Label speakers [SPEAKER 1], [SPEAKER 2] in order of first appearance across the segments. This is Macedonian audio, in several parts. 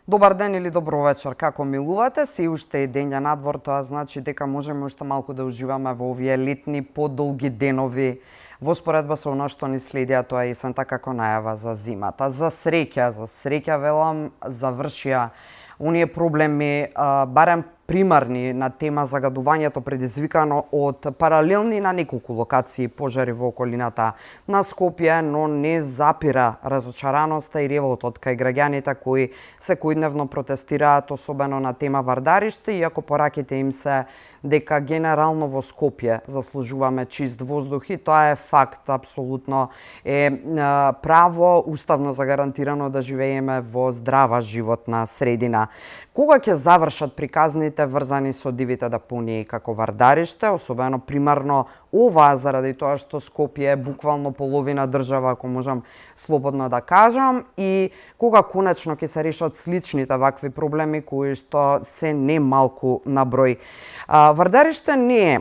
[SPEAKER 1] Добар ден или добро вечер, како милувате? Се уште е дења надвор, тоа значи дека можеме уште малку да уживаме во овие летни подолги денови во споредба со оно што ни следи, а тоа е есента како најава за зимата. За среќа велам, завршија оние проблеми, барем примарни на тема загадувањето предизвикано од паралелни на неколку локации пожари во околината на Скопје, но не запира разочараноста и револтот кај граѓаните кои секојдневно протестираат, особено на тема Вардариште, иако пораките им се дека генерално во Скопје заслужуваме чист воздух и тоа е факт, апсолутно е право уставно загарантирано да живееме во здрава животна средина. Кога ќе завршат приказните врзани со дивите депонии како Вардариште, особено примарно оваа заради тоа што Скопје е буквално половина држава, ако можам слободно да кажам, и кога конечно ќе се решат сличните вакви проблеми кои што се не малку на број. Вардариште не е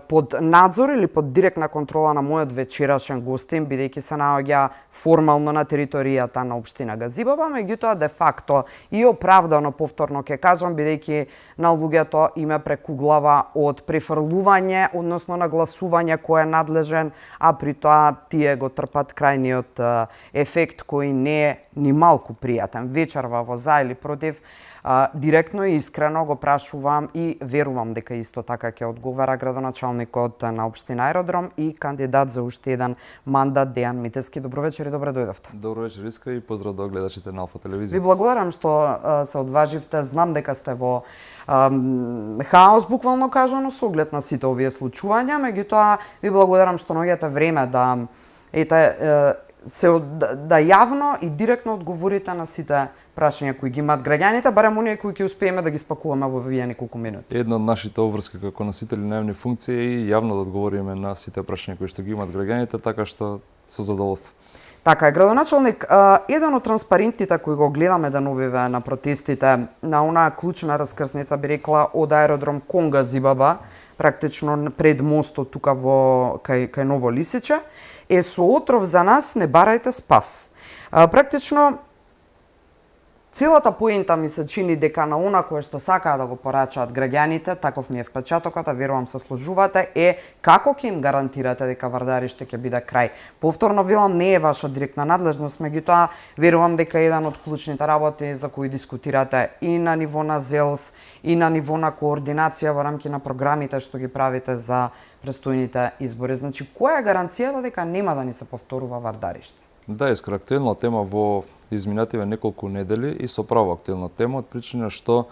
[SPEAKER 1] под надзор или под директна контрола на мојот вечерашен гостин, бидејќи се наоѓа формално на територијата на општина Газибаба, меѓутоа де факто и оправдано повторно ќе кажам, бидејќи на луѓето име прекуглава од префрлување, односно на гласување кој е надлежен, а при тоа тие го трпат крајниот ефект кој не е ни малку пријатен. Вечерва во за или против, директно и искрено го прашувам и верувам дека исто така ќе одговара градоначалникот на општина Аеродром и кандидат за уште еден мандат Дејан Митевски. Добро вечер и добре дојдовте.
[SPEAKER 2] Добро вечер, Иска, и поздрав до гледачите на Алфа телевизија.
[SPEAKER 1] Ви благодарам што се одваживте. Знам дека сте во хаос, буквално кажано, со оглед на сите овие случувања, меѓутоа ви благодарам што наоѓате време да да јавно и директно одговорите на сите прашања кои ги имаат граѓаните, барем оние кои ќе успееме да ги спакуваме во овие неколку минути.
[SPEAKER 2] Една од нашите обврски како носители на јавни функции е и јавно да одговориме на сите прашања кои што ги имаат граѓаните, така што со задоволство.
[SPEAKER 1] Така е, градоначалник, еден од транспарентите кои го гледаме деновиве на протестите, на онаа клучна раскрсница би рекла од аеродром кон Газибаба, практично пред мостот тука во кај Ново Лисиче, е со отров за нас не барајте спас. Практично целата поента ми се чини дека на она кое што сакаат да го порачаат граѓаните, таков ми е впечатокот, а верувам се сложувате, е како ќе им гарантирате дека Вардариште ќе биде крај. Повторно велам, не е ваша директна надлежност, меѓутоа верувам дека еден од клучните работи за кои дискутирате и на ниво на ЗЕЛС и на ниво на координација во рамки на програмите што ги правите за престојните избори. Значи, која е гаранцијата дека нема да ни се повторува Вардариште?
[SPEAKER 2] Да, искра, актуелна тема во изминативе неколку недели и со право актуелна тема од причина што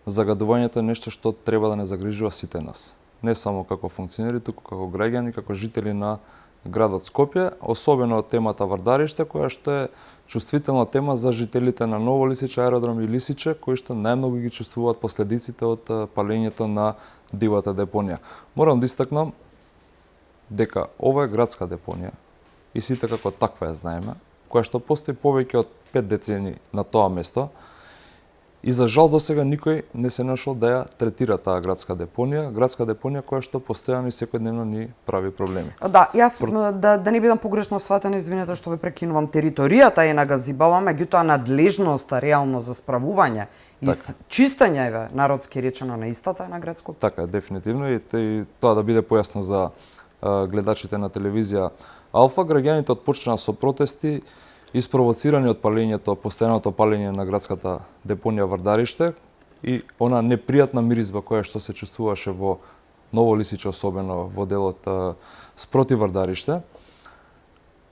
[SPEAKER 2] загадувањето е нешто што треба да не загрижува сите нас. Не само како функционери, туку како граѓани, како жители на градот Скопје, особено темата Вардариште, која што е чувствителна тема за жителите на Ново Лисиче, Аеродром и Лисиче, кои што најмногу ги чувствуваат последиците од палењето на дивата депонија. Морам да истакнам дека ова е градска депонија и сите како таква ја знаеме, која што постои повеќе од 5 децени на тоа место, и за жал досега никој не се нашол да ја третира таа градска депонија која што постојано и секојдневно ни прави проблеми.
[SPEAKER 1] Да, јас да не бидам погрешно сватена, извинете што ве прекинувам, територијата е на Газибаба, меѓутоа надлежноста реално за справување и чистење, народски речено, на истата на град Скопје.
[SPEAKER 2] Така е, дефинитивно, и тоа да биде појасно за гледачите на телевизија Алфа, граѓаните отпочнаа со протести испровоцирани од палењето, постојаното палење на градската депонија Вардариште и она непријатна миризба која што се чувствуваше во Ново Лисиче, особено во делот спроти Вардариште,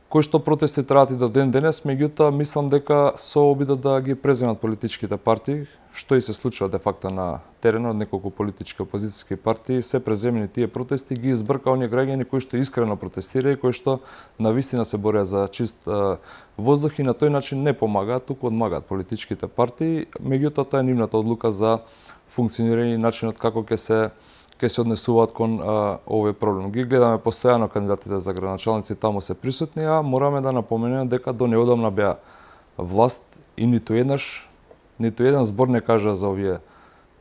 [SPEAKER 2] кои што протести траат и до ден денес, меѓутоа мислам дека со обидот да ги преземат политичките партии, што и се случува де факто на теренот, неколку политички опозицијски партии, се преземени тие протести, ги избрка оние граѓани кои што искрено протестираат и кои што навистина се борат за чист воздух и на тој начин не помагаат, туку одмагаат политичките партии, меѓутоа тоа е нивната одлука за функционирање и начинот како ќе се однесуваат кон овој проблем. Ги гледаме постојано кандидатите за градоначалници, таму се присутни, а мораме да напоменеме дека до неодамна беа власт и ниту еден збор не кажа за овие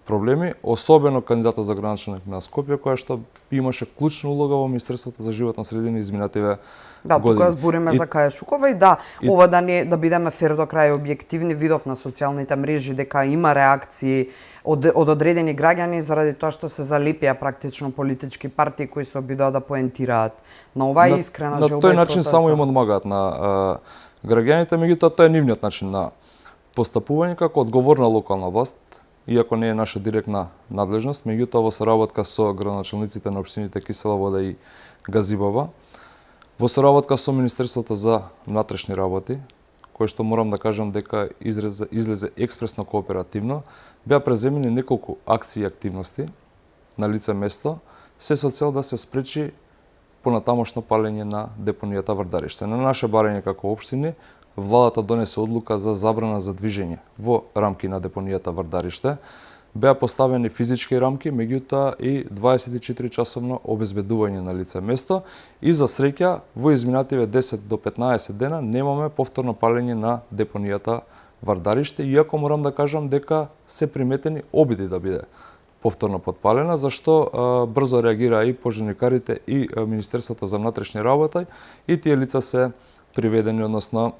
[SPEAKER 2] проблеми, особено кандидатот за градоначалник на Скопје, која што имаше клучна улога во Министерството за животна средина изминативе
[SPEAKER 1] Да,
[SPEAKER 2] години.
[SPEAKER 1] тука збориме за Кајашукова и да, ова да бидеме фер до крај објективни, видов на социјалните мрежи дека има реакции од одредени граѓани заради тоа што се залепија практично политички партии кои се обидоа да поентираат на оваа искрена желба.
[SPEAKER 2] На тој начин само им одмагаат на граѓаните, меѓутоа тоа е нивниот начин на постапување како одговорна локална власт, иако не е наша директна надлежност, меѓутоа во соработка со градоначалниците на општините Кисела Вода и Газибаба, во соработка со Министерството за внатрешни работи, кое што морам да кажам дека излезе експресно кооперативно, беа преземени неколку акции и активности на лице место, се со цел да се спречи понатамошно палење на депонијата Вардариште. На наше барање како општини, владата донесе одлука за забрана за движење во рамки на депонијата Вардариште. Беа поставени физички рамки, меѓутоа и 24-часовно обезбедување на лице место и за среќа во изминативе 10 до 15 дена немаме повторно палење на депонијата Вардариште, иако морам да кажам дека се приметени обиди да биде повторно подпалена, зашто брзо реагира и пожарникарите и Министерството за внатрешни работи и тие лица се приведени, односно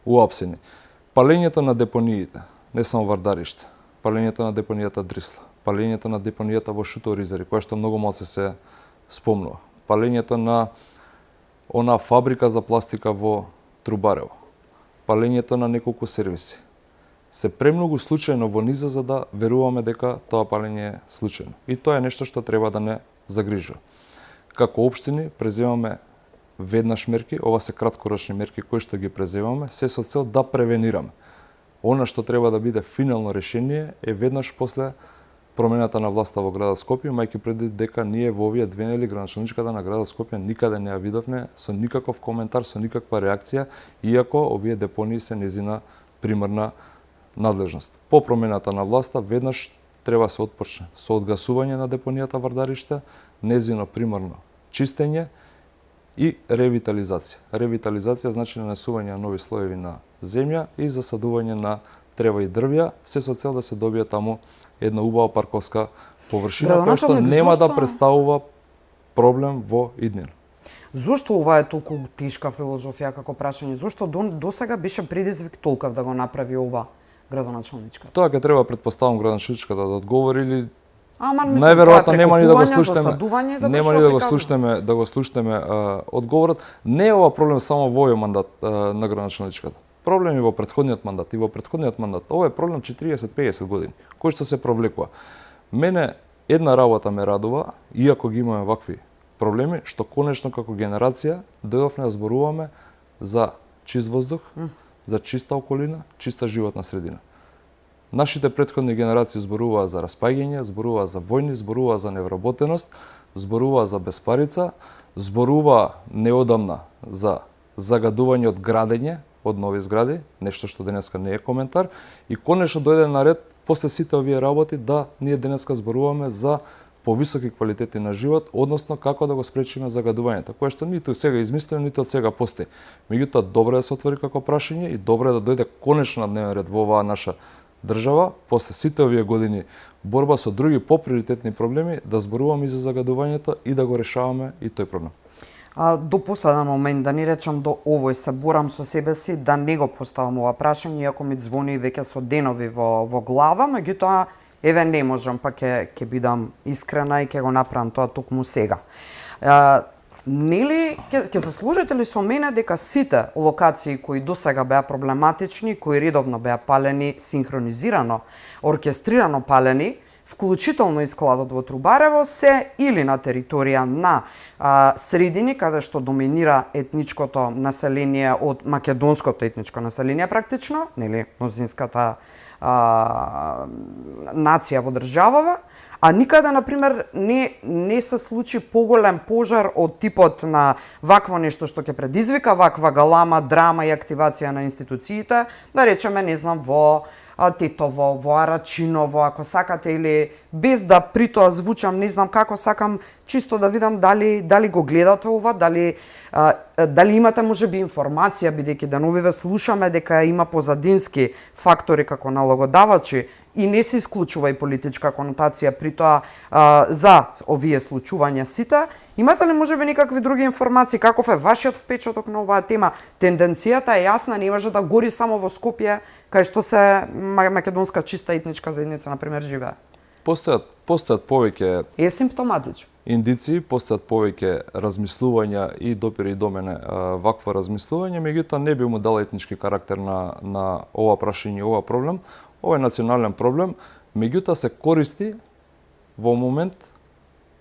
[SPEAKER 2] уапсени. Палењето на депониите, не само Вардариште, палењето на депонијата Дрисла, палењето на депонијата во Шуторизари, која што многу малце се спомнува, палењето на она фабрика за пластика во Трубарево, палењето на неколку сервиси, се премногу случајно во низа за да веруваме дека тоа палење е случајно. И тоа е нешто што треба да не загрижува. Како општини преземаме веднаш мерки, ова се краткорочни мерки кои што ги преземаме, се со цел да превенираме. Она што треба да биде финално решение е веднаш после промената на власта во градот Скопје, мајки предвид дека ние во овие 2 недели градоначалничката на градот Скопје никаде не ја видовме со никаков коментар, со никаква реакција, иако овие депонии се незина примарна надлежност. По промената на власта веднаш треба се отпочне со одгасување на депонијата Вардариште, незино примарно чистење и ревитализација. Ревитализација значи нанесување на нови слоеви на земја и засадување на трева и дрвја, се со цел да се добие таму една убава парковска површина која што нема да представува проблем во иднина.
[SPEAKER 1] Зошто ова е толку тешка филозофија како прашање? Зошто до сега беше предизвик толков да го направи ова градоначалничката?
[SPEAKER 2] Тоа ќе треба предпоставам градоначалничката да одговори или
[SPEAKER 1] најверојатно
[SPEAKER 2] нема ни да го слушнеме.
[SPEAKER 1] Нема
[SPEAKER 2] ни да го слушнеме одговорот. Не е ова проблем само во овој мандат на градоначалничката. Проблем и во претходниот мандат, и во претходниот мандат. Ова е проблем 40-50 години, кој што се провлекува. Мене една работа ме радува, иако ги имаме вакви проблеми, што конечно како генерација дојдовме да зборуваме за чист воздух, за чиста околина, чиста животна средина. Нашите претходни генерации зборуваа за распаѓање, зборуваа за војни, зборуваа за невработеност, зборуваа за безпарица, зборуваа неодамна за загадување од градење, од нови згради, нешто што денеска не е коментар, и конечно дојде на ред после сите овие работи да ние денеска зборуваме за повисоки квалитети на живот, односно како да го спречиме загадувањето, кое што ниту сега измислено, ниту од сега постои. Меѓутоа добро е да се отвори како прашање и добро е да дојде конечно на дневен ред во оваа наша држава, после сите овие години борба со други поприоритетни проблеми, да зборуваме и за загадувањето и да го решаваме и тој проблем.
[SPEAKER 1] До последен момент, да ни речам до овој, се борам со себе си да не го поставам ова прашање, иако ми звони веќе со денови во глава, меѓутоа еве не можам, па ќе бидам искрена и ќе го направам тоа токму сега. Нели ќе се сложите ли со мене дека сите локации кои досега беа проблематични, кои редовно беа палени синхронизирано, оркестрирано палени, вклучително и складот во Трубарево, се или на територија на средини каде што доминира етничкото население од македонското етничко население практично, нели мнозинската нација во државава, а никаде, например, не се случи поголем пожар од типот на вакво нешто што ќе предизвика ваква галама, драма и активација на институциите, да речеме, не знам, во Тетово, во Арачиново, ако сакате, или без да при тоа звучам, не знам како, сакам чисто да видам дали го гледате ова, дали дали имате можеби информација, бидејќи деновиве слушаме дека има позадински фактори како налогодавачи и не се исклучува и политичка конотација при тоа за овие случувања сите, имате ли можеби никакви други информации, каков е вашиот впечаток на оваа тема? Тенденцијата е јасна, не може да гори само во Скопје, кај што се македонска чиста етничка заедница, например, живее.
[SPEAKER 2] Постојат повеќе
[SPEAKER 1] Е симптоматично.
[SPEAKER 2] индиции, постојат повеќе размислувања и допири и до мене вакво размислување, меѓутоа не би му дал етнички карактер на ова прашање, ова проблем. Ова е национален проблем, меѓутоа се користи во момент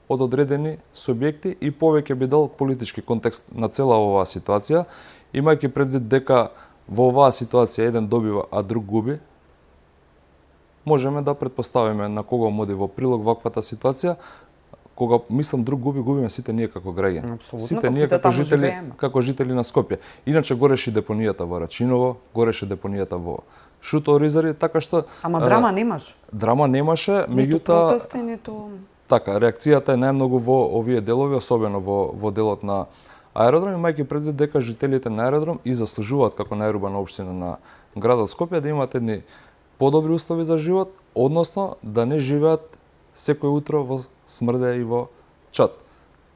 [SPEAKER 2] од одредени субјекти и повеќе би дал политички контекст на цела оваа ситуација, имајќи предвид дека во оваа ситуација еден добива, а друг губи. Можеме да претпоставиме на кого моди во прилог ваквата ситуација. Кога мислам друг губи, губиме сите ние како граѓани. Сите ние како жители на Скопје. Иначе гореше депонијата во Рачиново, гореше депонијата во Шуто Оризари, така што
[SPEAKER 1] Ама драма немаш.
[SPEAKER 2] Драма немаше, меѓутоа
[SPEAKER 1] протести, ниту
[SPEAKER 2] така, реакцијата е најмногу во овие делови, особено во делот на аеродром, имајќи предвид дека жителите на аеродром и заслужуваат како најурбана општина на градот Скопје да имаат едни подобри услови за живот, односно да не живеат секој утро во смрде и во чад.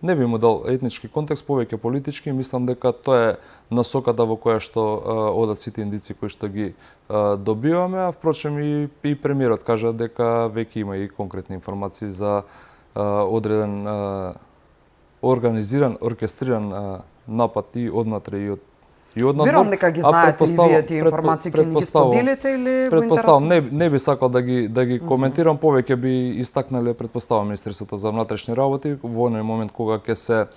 [SPEAKER 2] Не би му дал етнички контекст, повеќе политички, мислам дека тоа е насоката во која што одат сите индици кои што ги добиваме, а впрочем и премиерот кажа дека веќе има и конкретни информации за одреден организиран, оркестриран напад и однатре и од
[SPEAKER 1] Верувам дека ги знаете и вие тие информации, ќе ни ги споделите или во
[SPEAKER 2] предпоставам, не би сакал да ги коментирам, повеќе би истакнале, предпоставам, Министерството за внатрешни работи во оној момент кога ќе се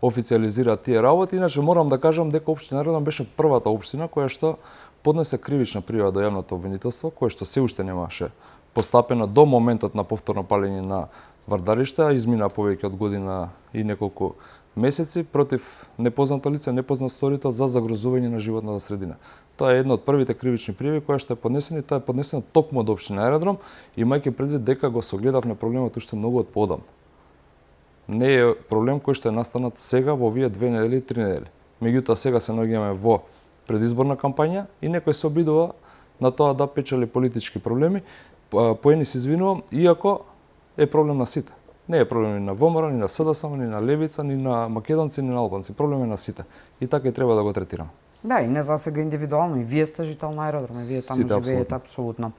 [SPEAKER 2] официјализираат тие работи. Иначе морам да кажам дека општина Аеродром беше првата општина која што поднесе кривична пријава до јавното обвинителство, која што се уште немаше постапено до моментот на повторно палење на Вардариште, измина повеќе од година и неколку месеци против непознато лице, непознат сторител за загрозување на животната средина. Тоа е една од првите кривични пријави која што е поднесена и тоа е поднесена токму од општина Аеродром, имајќи предвид дека го согледавме проблемот уште многу од поодамна. Не е проблем кој што е настанат сега во овие 2 недели, 3 недели. Меѓутоа сега се наоѓаме во предизборна кампања и некој се обидува на тоа да печели политички проблеми. Поени се извинувам, иако е проблем на сите. Не е проблем ни на ВМРО, ни на СДСМ, ни на Левица, ни на македонци, ни на албанци. Проблем е на сите. И така и треба да го третираме.
[SPEAKER 1] Да, и не за сега индивидуално. И вие сте жител на аеродром, и вие таму живеете апсолутно.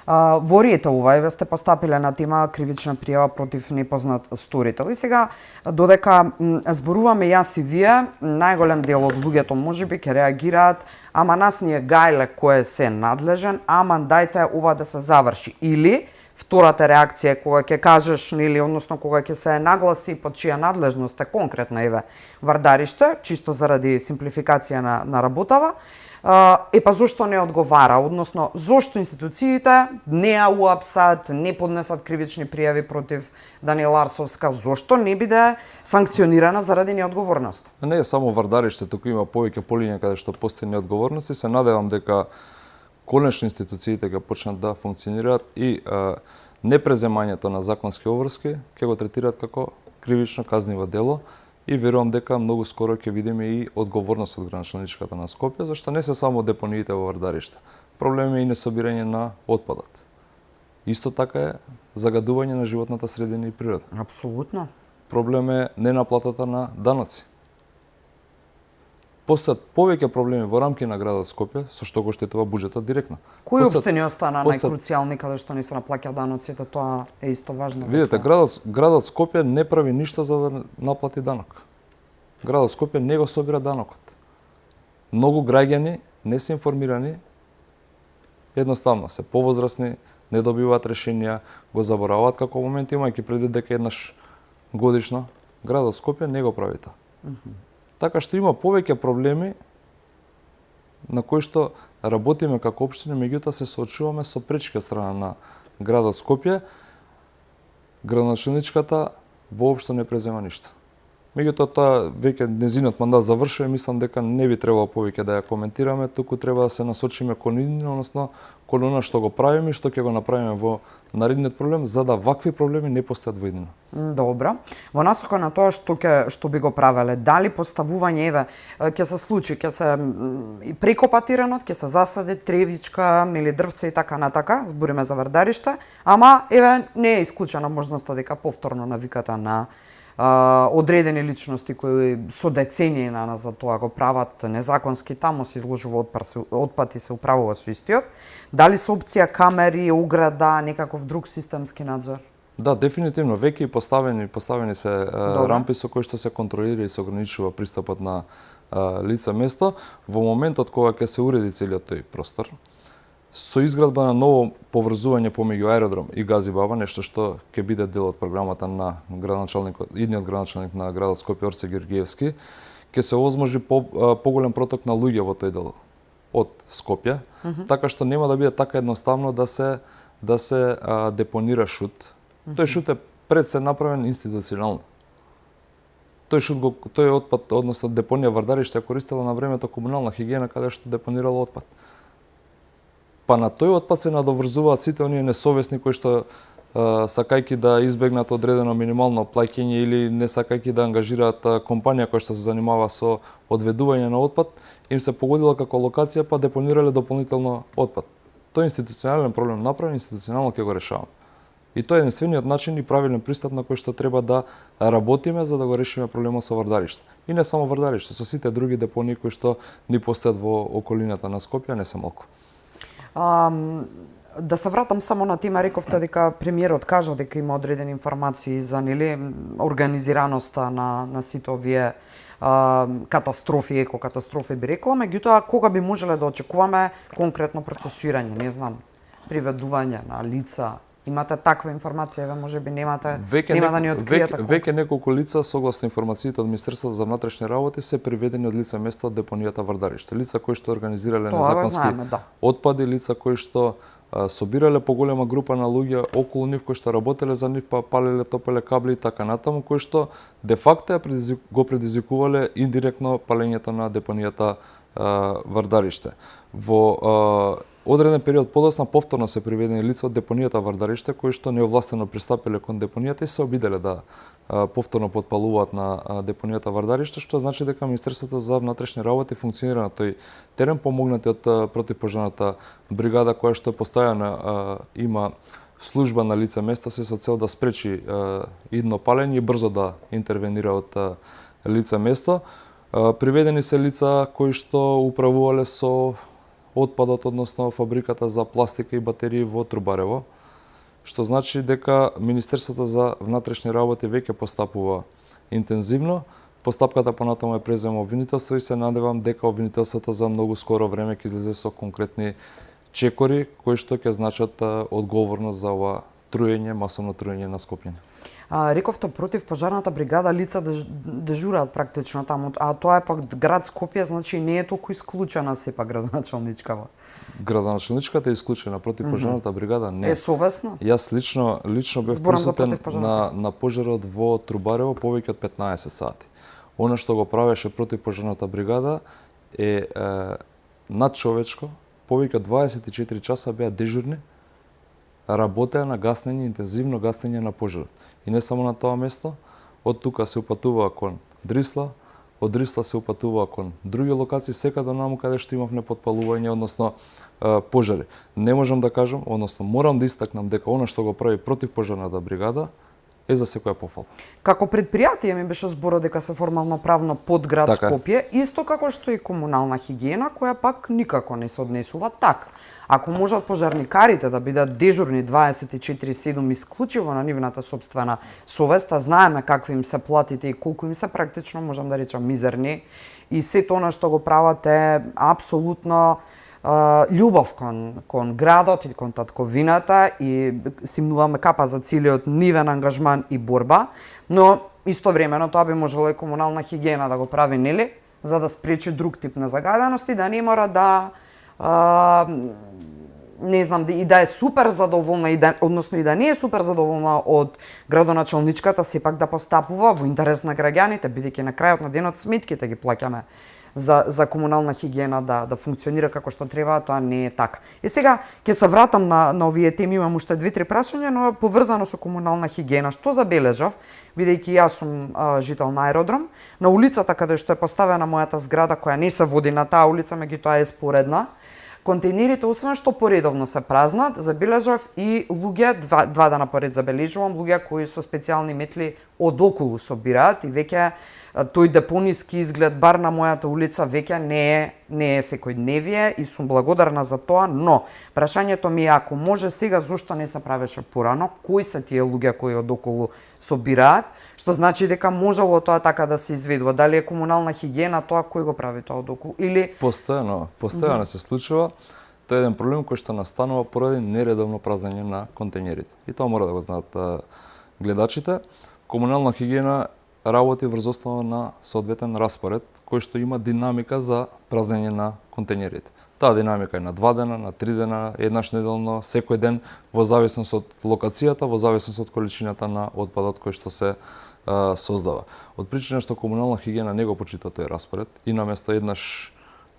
[SPEAKER 1] Во Риетовувај ве сте постапиле на тема кривична пријава против непознат сторител. И сега, додека зборуваме јас и вие, најголем дел од луѓето можеби ќе реагираат, ама нас ни е гајле кој е се надлежен, ама дајте ова да се заврши. Или втората реакција е кога ќе кажеш, нели, односно кога ќе се нагласи под чија надлежност е конкретна еве Вардариште, чисто заради симплификација на работава, па зошто не одговара, односно зошто институциите не ја уапсат, не поднесат кривични пријави против Даниела Арсовска, зошто не биде санкционирана заради неодговорност?
[SPEAKER 2] Не е само Вардариште, туку има повеќе полиња каде што постои неодговорност и се надевам дека конечно институциите ќе почнат да функционираат и непреземањето на законски обврски ќе го третираат како кривично казниво дело и верувам дека многу скоро ќе видиме и одговорност од граначалничката на Скопје, зашто не се само депониите во Вардариште. Проблем е и несобирање на отпадот. Исто така е загадување на животната средина и природа.
[SPEAKER 1] Апсолутно.
[SPEAKER 2] Проблем е ненаплатата на даноци. Постојат повеќе проблеми во рамки на градот Скопје, со што го штетува буџетот директно.
[SPEAKER 1] Кои општини остана најкруцијални каде што не се наплаќа даноците, тоа е исто важно.
[SPEAKER 2] Видете, градот Скопје не прави ништо за да наплати данок. Градот Скопје не го собира данокот. Многу граѓани не се информирани, едноставно се повозрасни, не добиваат решенија, го забораваат како момент, имајќи предвид дека еднаш годишно градот Скопје не го прави тоа. Така што има повеќе проблеми на кои што работиме како општина, меѓутоа се соочуваме со пречки страна на градот Скопје. Граначалничката воопшто не презема ништо. Меѓутоа тоа веќе незинот мандат завршува и мислам дека не би требало повеќе да ја коментираме, туку треба да се насочиме кон иднина, односно кон она што го правиме и што ќе го направиме во наредниот проблем, за да вакви проблеми не постојат во иднина.
[SPEAKER 1] Добро. Во насока на тоа што би го правеле, дали поставување ќе се случи, ќе се и прекопа теренот, ќе се засади тревичка, нели дрвце и така натака, збориме за врдариште, ама не е исклучена можноста дека повторно навиката на одредени личности кои со децении за тоа го прават незаконски таму се изложува отпад и се управува со истиот. Дали со опција камери, ограда, некаков друг системски надзор?
[SPEAKER 2] Да, дефинитивно веќе поставени се рампи со кои што се контролира и се ограничува пристапот на лице место. Во моментот кога ќе се уреди целиот тој простор, со изградба на ново поврзување помеѓу аеродром и Газибаба, нешто што ќе биде дел од програмата на идниот градоначалник на градот Скопје Орце Георгиевски, ќе се овозможи поголем проток на луѓе во тој дел од Скопје, така што нема да биде така едноставно да се депонира шут. Тој шут е пред се направен институционално. Тој отпад, односно депонија Врдариšte користела на времето комунална хигиена каде што депонирала отпад. Па на тој отпад се надоврзуваат сите оние несовесни кои што сакајќи да избегнат одредено минимално плаќање или не сакајќи да ангажираат компанија која што се занимава со одведување на отпад, им се погодила како локација па депонирале дополнително отпад. Тој е институционален проблем направен, институционално ќе го решаваме. И тоа е единствениот начин и правилен пристап на кој што треба да работиме за да го решиме проблемот со Врдариšte. И не само Врдариšte, со сите други депонии кои што ни постојат во околината на Скопје, не се малку.
[SPEAKER 1] Да се вратам само на тема, рековте дека премиерот кажа дека има одредени информации за организираноста на сите овие катастрофи, екокатастрофи би рекла, меѓутоа кога би можеле да очекуваме конкретно процесирање, не знам, приведување на лица. Имате таква информација, можеби нема да ни откриете.
[SPEAKER 2] Веќе неколку лица согласно информациите од Министерството за внатрешни работи се приведени од лице место од депонијата Врдариšte. Лица кои што организирале незаконски отпади, лица кои што собирале поголема група на луѓе околу нив кои што работеле за нив, па палеле, топеле кабли и така натаму, кои што де факто го предизвикувале индиректно палењето на депонијата Врдарище. Во одреден период подоцна повторно се приведени лица од депонијата Врдарище кои што неовластено пристапиле кон депонијата и се обиделе да повторно потпалуваат на депонијата Врдарище, што значи дека Министерството за внатрешни работи функционира на тој терен, помогнати од противпожарната бригада која што постојано има служба на лице место се со цел да спречи идно палење и брзо да интервенира од лице место. Приведени се лица кои што управувале со отпадот, односно фабриката за пластика и батерии во Трубарево, што значи дека Министерството за внатрешни работи веќе постапува интензивно. Постапката понатаму е презема обвинителство и се надевам дека обвинителството за многу скоро време ќе излезе со конкретни чекори кои што ќе значат одговорност за ова масовно труење на Скопјани.
[SPEAKER 1] Рековте противпожарната бригада лица дежураат практично таму, а тоа е пак град Скопје, значи не е толку исклучена сепак градоначалничкава.
[SPEAKER 2] Градоначалничката е исклучена, противпожарната бригада не.
[SPEAKER 1] Е совесно?
[SPEAKER 2] Јас лично бев присутен на пожарот во Трубарево повеќе од 15 сати. Она што го правеше противпожарната бригада е надчовечко, повеќе од 24 часа беа дежурни, работеа на гаснење, интензивно гаснење на пожарот. И не само на тоа место, од тука се упатуваа кон Дрисла, од Дрисла се упатуваа кон други локации, секаде наму каде што имавме потпалување, односно пожари. Не можам да кажам, односно морам да истакнам дека она што го прави противпожарната бригада е за секоја пофала.
[SPEAKER 1] Како предпријатие ми беше зборот дека се формално правно под град Скопје, исто како што и комунална хигиена, која пак никако не се однесува така. Ако можат пожарникарите да бидат дежурни 24/7 исклучиво на нивната собствена совест, а знаеме какви им се платите и колку им се практично, можам да речам, мизерни, и сето она што го прават е апсолутно љубов кон градот и кон татковината и симнуваме капа за целиот нивен ангажман и борба, но истовремено тоа би можело и комунална хигиена да го прави, нели, за да спречи друг тип на загадености, да не мора да не знам, и да е супер задоволна, односно и да не е супер задоволна од градоначалничката, сепак да постапува во интерес на граѓаните, бидејќи на крајот на денот сметките ги плаќаме за комунална хигиена да функционира како што треба, тоа не е така. И сега ќе се вратам на овие теми, имам уште 2-3 прашања, но поврзано со комунална хигиена. Што забележав, бидејќи јас сум жител на аеродром, на улицата каде што е поставена мојата зграда, која не се води на таа улица, меѓутоа е споредна, контейнерите, освен што поредовно се празнат, забележав и луѓе, два дена поред забележувам, луѓе кои со специјални метли одоколу собираат и веќе тој депониски изглед, бар на мојата улица, веќе не е секојдневие и сум благодарна за тоа, но прашањето ми е, ако може сега, зошто не се правеше порано, кои се тие луѓе кои одоколу собираат, што значи дека можело тоа така да се изведува, дали е комунална хигиена тоа, кој го прави тоа одоколу, или...
[SPEAKER 2] Постојано се случува. Тоа е еден проблем кој што настанува поради нередовно празнење на контейнерите. И тоа мора да го знаат гледачите. Комунална хигиена работи врз основа на соодветен распоред, кој што има динамика за празнење на контейнерите. Таа динамика е на 2 дена, на 3 дена, еднаш неделно, секој ден, во зависност од локацијата, во зависност од количината на отпадот кој што се создава. Од причина што комунална хигиена не го почита тој распоред и наместо еднаш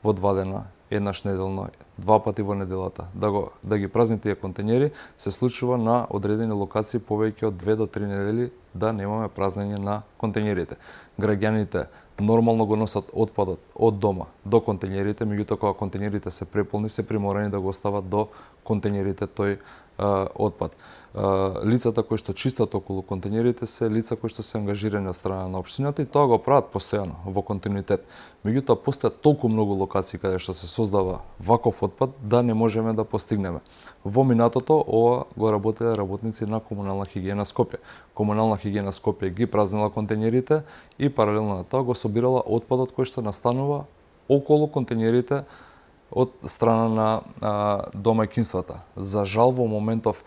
[SPEAKER 2] во 2 дена, еднаш неделно, 2 пати во неделата, да ги празни тие контейнери, се случува на одредени локации повеќе од 2 до 3 недели да немаме празнење на контейнерите. Граѓаните нормално го носат отпадот од дома до контейнерите, меѓутоа кога контейнерите се преполни, се приморани да го остават до контейнерите тој отпад. Лицата кои што чистат околу контейнерите се лица кои што се ангажирани од страна на општината и тоа го прават постојано во континуитет. Меѓутоа постојат толку многу локации каде што се создава ваков отпад да не можеме да постигнеме. Во минатото ова го работеле работници на Комунална хигиена Скопје. Комунална хигиена Скопје ги празнила контейнерите и паралелно на тоа го собирала отпадот кој што настанува околу контейнерите од страна на домаќинствата. За жал во моментов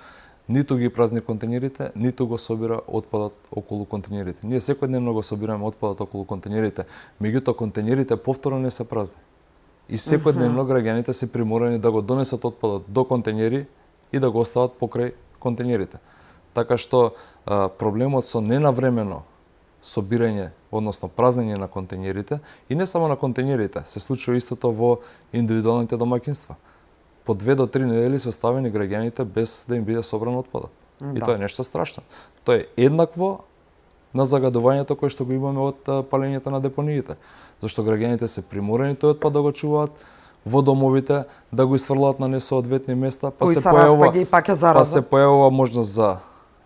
[SPEAKER 2] ниту ги празни контейнерите, ниту го собира отпадот околу контейнерите. Ние секојдневно го собираме отпадот околу контейнерите, меѓутоа контейнерите повторно не се празни. И секојдневно граѓаните се приморани да го донесат отпадот до контейнери и да го остават покрај контейнерите. Така што проблемот со ненавремено собирање, односно празнење на контейнерите и не само на контейнерите, се случува истото во индивидуалните домаќинства. По 2 до 3 недели се оставени граѓаните без да им биде собран отпадот. И тоа е нешто страшно. Тоа е еднакво на загадувањето кое што го имаме од палењето на депониите. Зашто граѓаните се приморани тој отпад да го чуваат во домовите, да го исфрлаат на несоодветни места, па се појавува можност за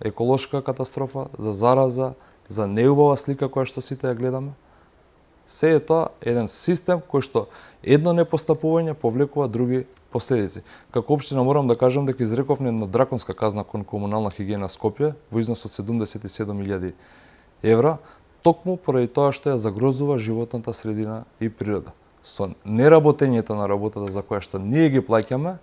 [SPEAKER 2] еколошка катастрофа, за зараза, за неубава слика која што сите ја гледаме. Се е тоа еден систем кој што едно непостапување повлекува други последици. Како општина морам да кажам дека изрековме една драконска казна кон Комунална хигиена Скопје во износ од 77.000 евра, токму поради тоа што ја загрозува животната средина и природа. Со неработењето на работата за која што ние ги плаќаме,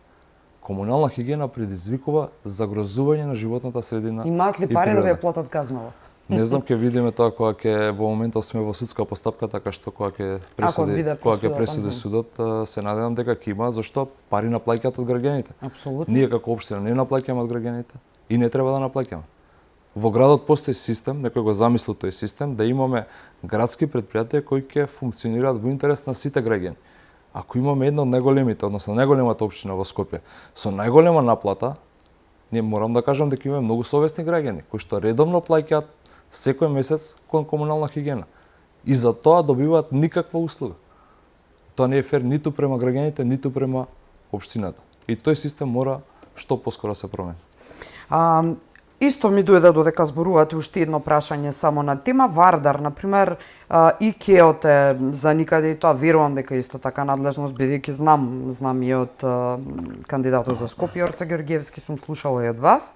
[SPEAKER 2] Комунална хигиена предизвикува загрозување на животната средина.
[SPEAKER 1] Имаат ли пари да ја платат казнава?
[SPEAKER 2] Не знам, ќе видиме тоа кога ќе во моментот сме во судска постапка, така што кога ќе пресуди судот, се надевам дека ќе има, зашто пари наплаќаат од граѓаните.
[SPEAKER 1] Апсолутно.
[SPEAKER 2] Ние како општина не наплаќаме од граѓаните и не треба да наплаќаме. Во градот постои систем, некој го замислил тој систем, да имаме градски претпријатија кои ќе функционираат во интерес на сите граѓани. Ако имаме една од најголемите, односно најголемата општина во Скопје, со најголема наплата, ние морам да кажам дека имаме многу совесни граѓани кои што редовно плаќаат секој месец кон Комунална хигиена. И за тоа добиваат никаква услуга. Тоа не е фер ниту према граѓаните, ниту према општината. И тој систем мора што поскоро се промени.
[SPEAKER 1] Исто ми дојде додека зборувате уште едно прашање само на тема Вардар, например, и КЕО-т е за никаде и тоа верувам дека исто така надлежност, бидејќи знам и од кандидатот за Скопје Орце Георгиевски, сум слушала и од вас.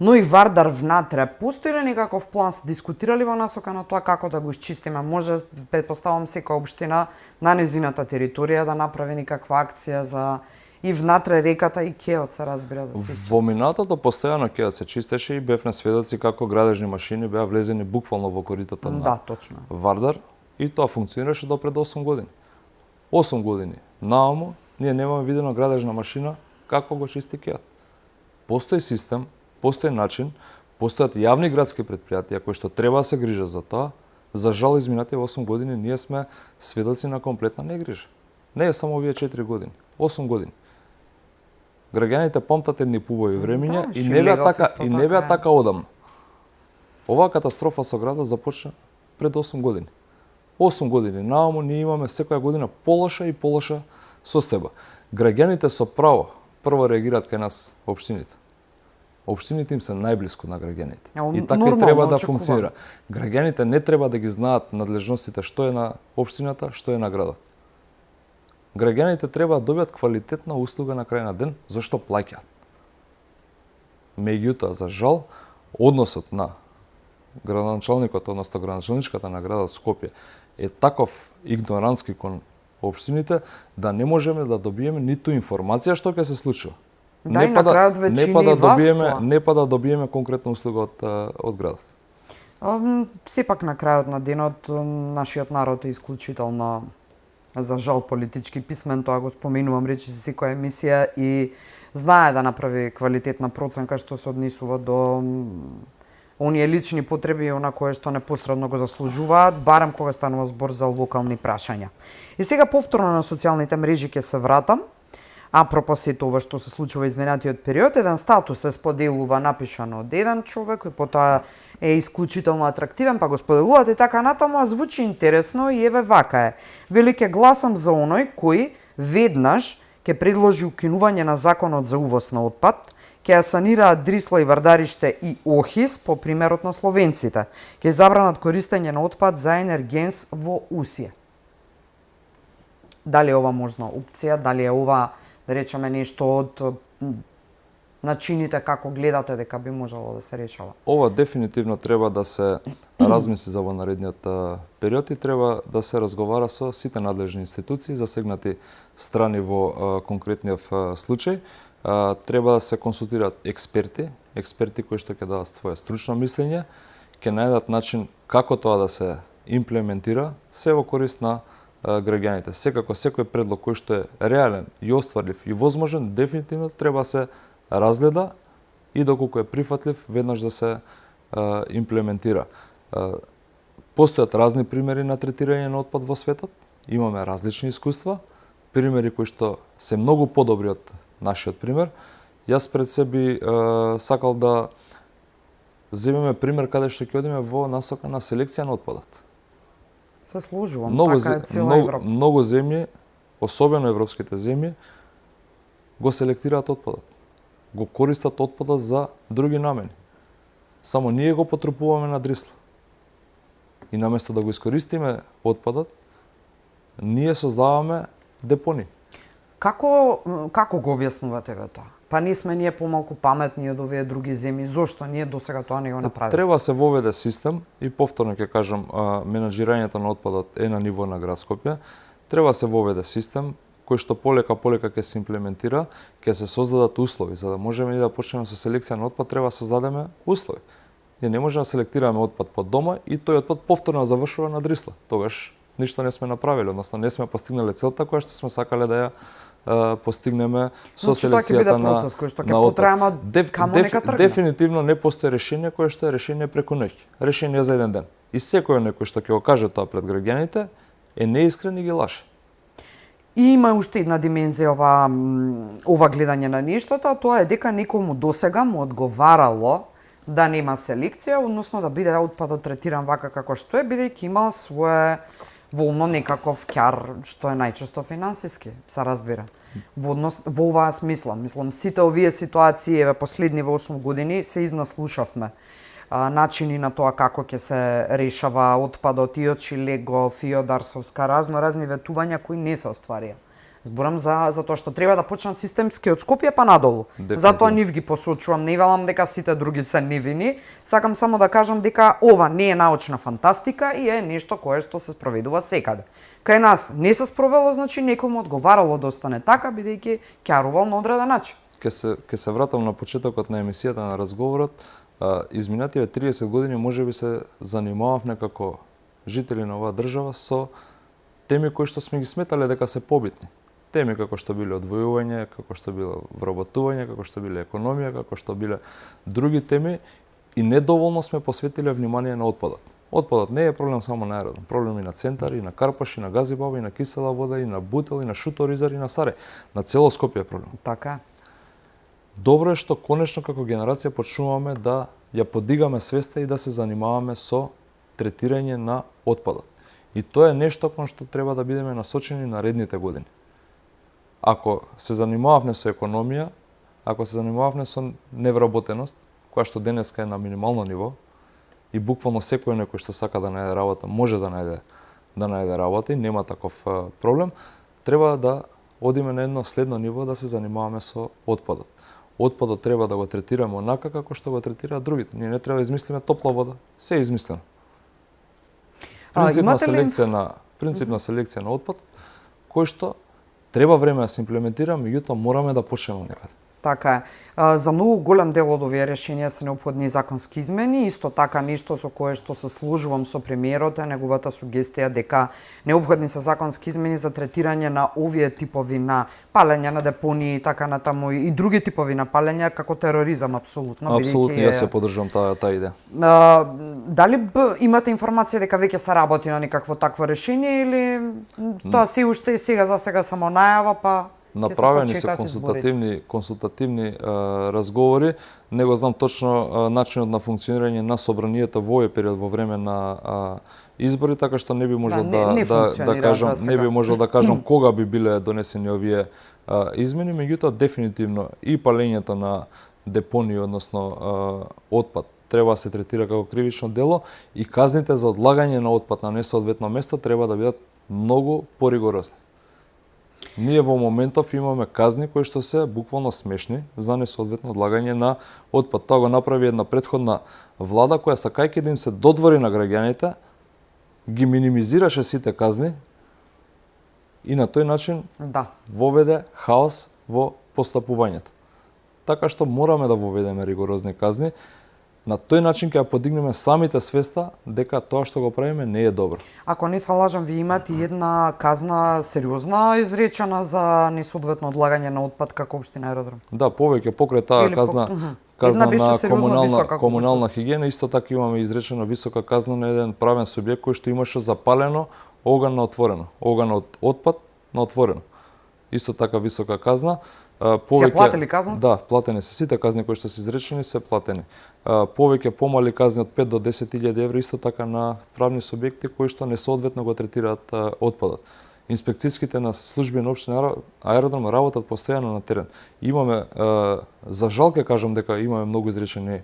[SPEAKER 1] Но и Вардар внатре, постои ли некаков план, се дискутирали во насока на тоа како да го исчистиме? Може, предпоставам, секоја општина на незината територија да направи некаква акција за и внатре реката и КЕО се разбира да се
[SPEAKER 2] Во минатото постојано КЕО се чистеше и бевме сведоци како градежни машини беа влезени буквално во коритата на Вардар и тоа функционираше до пред 8 години. 8 години наомо ние немаме видено градежна машина како го чисти кеот. Постои систем, постои начин, постојат јавни градски претпријатија кои што треба да се грижат за тоа. За жал, изминатите 8 години ние сме сведоци на комплетна негрижа. Не е само овие 4 години, 8 години. Граѓаните памтат едни пубави времиња и не беа така одамна. Оваа катастрофа со градот започна пред 8 години. 8 години нааму ние имаме секоја година полоша и полоша состојба. Граѓаните со право прво реагираат кај нас општините. Општините им се најблиску на граѓаните. И така и треба да функционира. Граѓаните не треба да ги знаат надлежностите што е на општината, што е на градот. Граѓаните треба да добијат квалитетна услуга на крај на ден, зашто плаќаат. Меѓутоа, за жал, односот на градоначалникот, односно градоначалничката на градот Скопје е таков игнорантски кон општините да не можеме да добиеме ниту информација што ќе се случува.
[SPEAKER 1] Да, и на крајот većini
[SPEAKER 2] не па да добиеме конкретна услуга од градот.
[SPEAKER 1] Сепак на крајот на денот нашиот народ е исклучително, за жал, политички писмен, тоа го споменувам речиси секоја емисија, и знае да направи квалитетна проценка што се однесува до оние лични потреби на кое што непосредно го заслужуваат, барем кога станува збор за локални прашања. И сега повторно на социјалните мрежи ќе се вратам. Апропо сето ова што се случува изминатиот период, еден статус се споделува напишан од еден човек, кој потоа е исклучително атрактивен, па го споделуваат и така натаму, а звучи интересно и еве вака е. Вели, ке гласам за оној кој веднаш ќе предложи укинување на законот за увоз на отпад, ќе ја санираат Дрисла и Вардариште и Охис по примерот на словенците, ќе забранат користење на отпад за енергенс во Усија. Дали е ова можна опција, дали е ова, да речеме, нешто од начините како гледате дека би можело да се решава?
[SPEAKER 2] Ова дефинитивно треба да се размисли за во наредниот период и треба да се разговара со сите надлежни институции, засегнати страни во конкретниот случај. Треба да се консултираат експерти кои што ќе дадат своје стручно мислење, ќе најдат начин како тоа да се имплементира, се во корист на граѓаните. Секако секој предлог кој што е реален и остварлив и возможен, дефинитивно треба се разгледа и доколку е прифатлив, веднаш да се имплементира. Постојат разни примери на третирање на отпад во светот, имаме различни искуства, примери кои што се многу подобри од нашиот пример. Јас пред себе сакал да земеме пример каде што ќе одиме во насока на селекција на отпадот.
[SPEAKER 1] Се служувам, така е цела Европа.
[SPEAKER 2] Многу земји, особено европските земји, го селектираат отпадот. Го користат отпадот за други намени. Само ние го потрупуваме на Дрисла. И наместо да го искористиме отпадот, ние создаваме депони.
[SPEAKER 1] Како го објаснувате ве тоа? Па не сме ние помалку паметни од овие други земји, зошто ние досега тоа не го направивме?
[SPEAKER 2] Треба да се воведе систем и повторно ќе кажам, менаџирањето на отпадот е на ниво на град Скопје. Треба да се воведе систем кој што полека ќе се имплементира, ќе се создадат услови за да можеме и да почнеме со селекција на отпад, треба да создадеме услови. Ние не можеме да селектираме отпад под дома и тој отпад повторно завршува на Дрисла. Тогаш ништо не сме направиле, односно не сме постигнале целта која што сме сакале да ја постигнеме со селекцијата на
[SPEAKER 1] процес кој што ќе потрае, камо нека тргне.
[SPEAKER 2] Дефинитивно не постои решение кое што е решение преку ноќ, решение за еден ден. И секој некој што ќе го каже тоа пред граѓаните е неискрен и ги лаже.
[SPEAKER 1] И има уште една димензија ова гледање на нештото, тоа е дека некому досега му одговарало да нема селекција, односно да биде отпадот третиран вака како што е, бидејќи имал свое волно некаков ќар, што е најчесто финансиски, се разбира. Во оваа смисла, мислам, сите овие ситуации, еве последни во 8 години, се изнаслушавме начини на тоа како ќе се решава отпадот и од Шилегов и од Арсовска, разни ветувања кои не се остварија. Зборам за тоа што треба да почнат системски од Скопје па надолу. Затоа нив ги посочувам, не велам дека сите други се невини, сакам само да кажам дека ова не е научна фантастика и е нешто кое што се спроведува секаде. Кај нас не се спровело, значи некому одговарало да остане така, бидејќи ќарувал на одреден начин.
[SPEAKER 2] Ке се вратам на почетокот на емисијата на разговорот. Изминативе 30 години можеби се занимававме како жители на оваа држава со теми кои што сме ги сметале дека се побитни. Теми како што биле одвојување, како што биле вработување, како што биле економија, како што биле други теми и недоволно сме посветиле внимание на отпадот. Отпадот не е проблем само на аеродром, проблем и на Центар, и на Карпаш, и на Газибаба, и на Кисела вода, и на Бутел, и на Шуторизар, и на Саре. На цело Скопје е проблем.
[SPEAKER 1] Така.
[SPEAKER 2] Добро е што конечно како генерација почнуваме да ја подигаме свеста и да се занимаваме со третирање на отпадот. И тоа е нешто кон што треба да бидеме насочени наредните години. Ако се занимававме со економија, ако се занимававме со невработеност, која што денеска е на минимално ниво, и буквално секој некој што сака да најде работа, може да најде работа и нема таков проблем, треба да одиме на едно следно ниво да се занимаваме со отпадот. Отпадот треба да го третираме онака како што го третираат другите. Ние не треба да измислиме топла вода, се е измислено. Принцип на селекција на отпад, кој што треба време да се имплементира, меѓутоа мораме да почнеме некаде.
[SPEAKER 1] Така е. За многу голем дел од овие решенија се неопходни законски измени, исто така нешто со кое што се сложувам со премиерот е неговата сугестија дека неопходни се законски измени за третирање на овие типови на палење на депонии и така натаму и други типови на палење како тероризам апсолутно.
[SPEAKER 2] Апсолутно, јас ја поддржувам таа идеја.
[SPEAKER 1] Дали имате информација дека веќе се работи на некакво такво решение или тоа се уште и сега за сега само најава па
[SPEAKER 2] направени се консултативни разговори. Не го знам точно начинот на функционирање на собранието во овој период во време на избори, така што не би можел да кажам кога би биле донесени овие измени, меѓутоа дефинитивно и палењето на депонии, односно отпад, треба да се третира како кривично дело и казните за одлагање на отпад на несоодветно место треба да бидат многу поригорозни. Ние во моментов имаме казни кои што се буквално смешни за несоодветно одлагање на отпад. Тоа го направи една претходна влада која сакајќи да им се додвори на граѓаните, ги минимизираше сите казни и на тој начин воведе хаос во постапувањето. Така што мораме да воведеме ригорозни казни. На тој начин ќе ја подигнеме самите свеста дека тоа што го правиме не е добро.
[SPEAKER 1] Ако не се лажам, ви имате една казна сериозна изречена за несоодветно одлагање на отпад како општина Аеродром.
[SPEAKER 2] Да, повеќе покрај таа казна на комунална хигиена, исто така имаме изречено висока казна на еден правен субјект кој што имаше запалено оган на отворено, оган од отпад на отворено. Исто така висока казна.
[SPEAKER 1] Се платили казна?
[SPEAKER 2] Да, платени се. Сите казни кои што се изречени се платени. Повеќе помали казни од 5 до 10.000 евра исто така на правни субјекти кои што несоодветно го третираат отпадот. Инспекцијските на служби на општина Аеродром работат постојано на терен. Имаме за жал ќе кажам дека имаме многу изречени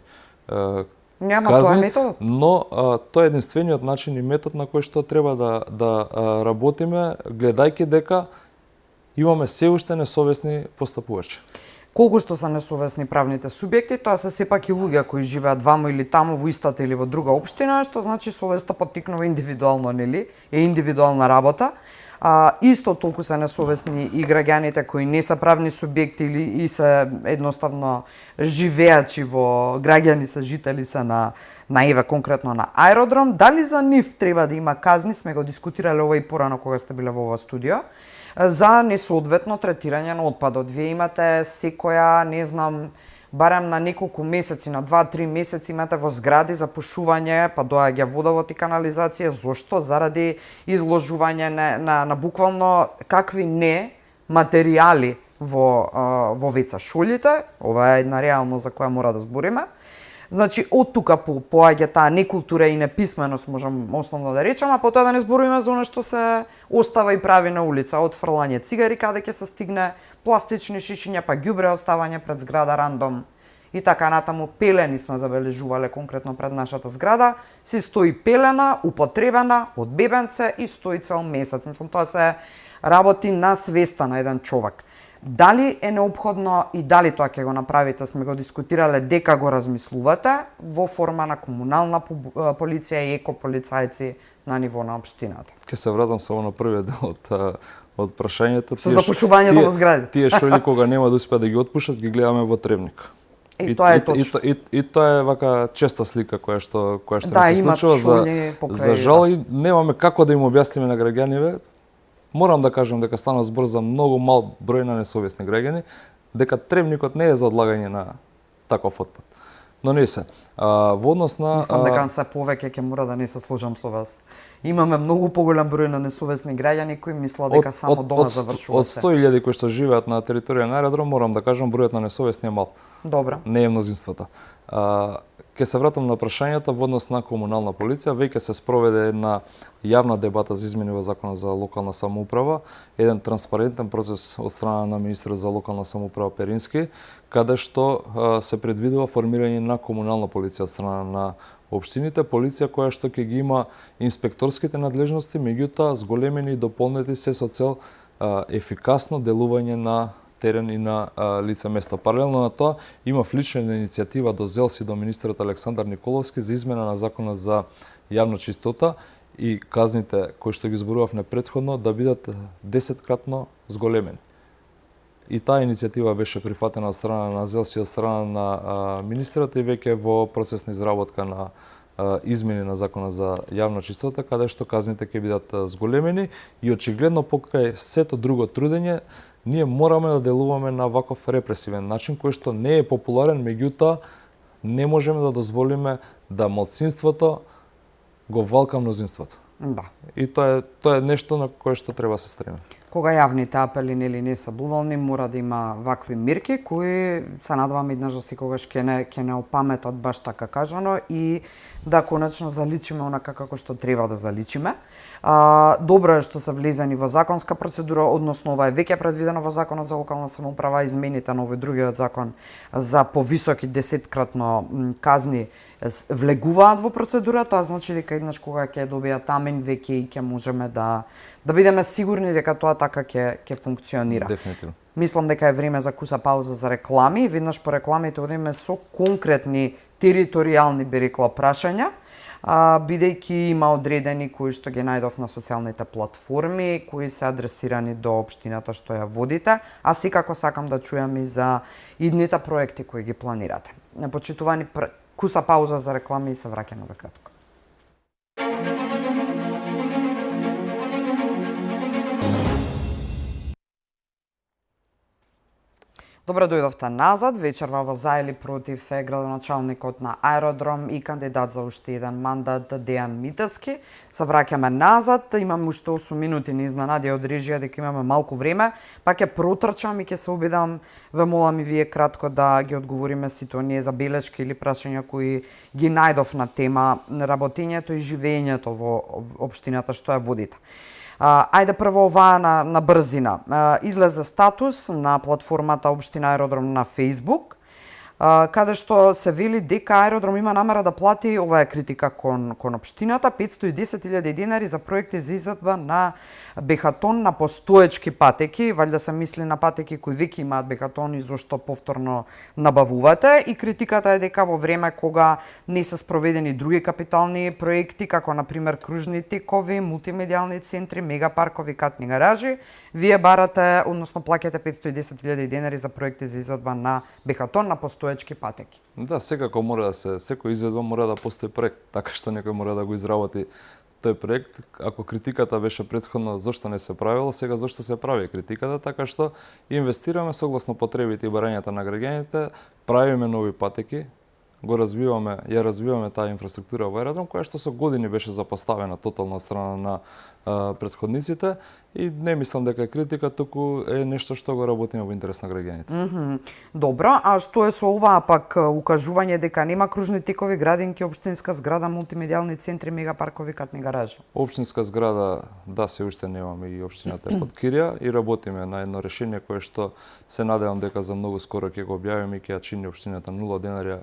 [SPEAKER 2] казни, но тоа е единствениот начин и метод на кој што треба да работиме, гледајќи дека имаме се уште несовесни постапувачи.
[SPEAKER 1] Колку што се несовесни правните субјекти, тоа се сепак и луѓе кои живеат вамо или таму во истата или во друга општина, што значи совеста поттикнува индивидуално, нели? Е индивидуална работа. Исто толку се несовесни и граѓаните кои не се правни субјекти или и се едноставно живеачи во граѓани се жители се на еве конкретно на Аеродром. Дали за нив треба да има казни, сме го дискутирале ова и порано кога сте биле во ова студио, за несоодветно третирање на отпадот. Вие имате секоја, не знам, барем на неколку месеци, на 2-3 месеци имате во згради запушување, па доаѓа водовод и канализација. Зошто? Заради изложување на буквално какви не материјали во веца шолите. Ова е една реалност за која мора да збориме. Значи, од тука поаѓа таа некултура и неписменост, можам основно да речам, а потоа да не збориме за оно што се остава и прави на улица, од фрлање цигари каде ќе се стигне, пластични шишиња, па ѓубре оставање пред зграда рандом и така натаму. Пелени сме забележувале конкретно пред нашата зграда, си стои пелена, употребена, од бебенце и стои цел месец. Мислам, тоа се работи на свеста на еден човек. Дали е необходно и дали тоа ќе го направите, сме го дискутирале, дека го размислувате во форма на комунална полиција и екополицајци на ниво на општината?
[SPEAKER 2] Ке се вратам само на првиот дел од прашањето.
[SPEAKER 1] Со запушувањето во згради.
[SPEAKER 2] Тие шоли кога нема да успеат да ги отпушат, ги гледаме во Тревник.
[SPEAKER 1] И тоа е точно.
[SPEAKER 2] И тоа е вака честа слика која што се случува. За жал и немаме како да им објасниме на граѓаниве Морам да кажам дека стана збор за многу мал број на несовесни граѓани, дека требникот не е за одлагање на таков отпад. Но не се. Во однос на...
[SPEAKER 1] Мислам дека се повеќе ќе мора да не се сложам со вас. Имаме многу поголем број на несовесни граѓани кои мислат дека само дома завршува
[SPEAKER 2] од
[SPEAKER 1] се.
[SPEAKER 2] 100.000 кои што живеат на територија на аеродром, морам да кажам бројот на несовесни е мал.
[SPEAKER 1] Добро.
[SPEAKER 2] Не е мнозинството. Ке се вратам на прашањата во однос на комунална полиција. Веќе се спроведе една јавна дебата за измени во Законот за локална самоуправа, еден транспарентен процес од страна на министерот за локална самоуправа Перински, каде што се предвидува формирање на комунална полиција од страна на општините, полиција која што ќе ги има инспекторските надлежности, меѓутоа зголемени и дополнети се со цел ефикасно делување на терен и на лице место. Паралелно на тоа, има вличена иницијатива до ЗЕЛС и до министерот Александар Николовски за измена на Законот за јавна чистота и казните кои што ги зборувавме претходно да бидат 10-кратно зголемени. И таа иницијатива беше прифатена од страна на ЗЕЛС и од страна на министерот и веќе во процес на изработка на измени на Законот за јавна чистота, каде што казните ќе бидат зголемени и очигледно покрај сето друго трудење ние мораме да делуваме на ваков репресивен начин кој што не е популарен, меѓутоа не можеме да дозволиме да малцинството го валка мнозинството.
[SPEAKER 1] Да.
[SPEAKER 2] И тоа е нешто на кое што треба се стремиме.
[SPEAKER 1] Кога јавните апели нели не се доволни, мора да има вакви мирки кои се надевам еднаш да секогаш ќе не опаметат баш така кажано и да конечно заличиме онака како што треба да заличиме. Добро е што се влезени во законска процедура, односно ова е веќе предвидено во Законот за локална самоуправа, измените на овој другиот закон за повисоки 10-кратно казни влегуваат во процедура, тоа значи дека еднаш кога ќе добијат тамен веќе и ќе можеме да бидеме сигурни дека тоа така ќе функционира.
[SPEAKER 2] Дефинитивно.
[SPEAKER 1] Мислам дека е време за куса пауза за реклами, веднаш по рекламите одиме со конкретни територијални би рекла прашања, бидејќи има одредени кои што ги најдов на социјалните платформи, кои се адресирани до општината што ја водите, а секако сакам да чујам и за идните проекти кои ги планирате. Почитувани, куса пауза за реклами и се враќаме за кратко. Добро дојдовте назад. Вечерва во Заели против е градоначалникот на аеродром и кандидат за уште еден мандат Дејан Митевски. Се враќаме назад. Имам уште 8 минути, не изненади од режија дека имаме малку време, па ќе протрчам и ќе се обидам, ве молам и вие кратко да ги одговориме сите оние забелешки или прашања кои ги најдов на тема работењето и живеењето во општината што ја водите. Ајде прво оваа на брзина. Излезе статус на платформата Општина Аеродром на Facebook, каде што се вели дека аеродром има намера да плати, ова е критика кон општината, 510.000 денари за проекти за изградба на бехатон на постоечки патеки, валјда се мисли на патеки кои веќе имаат бехатон и зошто повторно набавувате, и критиката е дека во време кога не се спроведени други капитални проекти, како на пример кружни текови, мултимедијални центри, мегапаркови, катни гаражи, вие барате, односно плаќате 510.000 денари за проекти за изградба на бехатон на постоечки патеки.
[SPEAKER 2] Да, секако мора да се, секој изведба мора да постои проект, така што некој мора да го изработи тој проект. Ако критиката беше претходно зошто не се правило, сега зошто се прави критиката, така што инвестираме согласно потребите и барањата на граѓаните, правиме нови патеки, ја развиваме таа инфраструктура во аеродром, која што со години беше запоставена тотално од страна на претходниците, и не мислам дека е критика, туку е нешто што го работиме во интерес на граѓаните.
[SPEAKER 1] Добро, а што е со оваа пак укажување дека нема кружни текови, градинки, општинска зграда, мултимедијални центри, мегапаркови, катни гаражи?
[SPEAKER 2] Општинска зграда, да, се уште немаме, и општината е под кирија и работиме на едно решение кое што се надевам дека за многу скоро ќе го објавиме и ќе ја чини општината 0 денарја.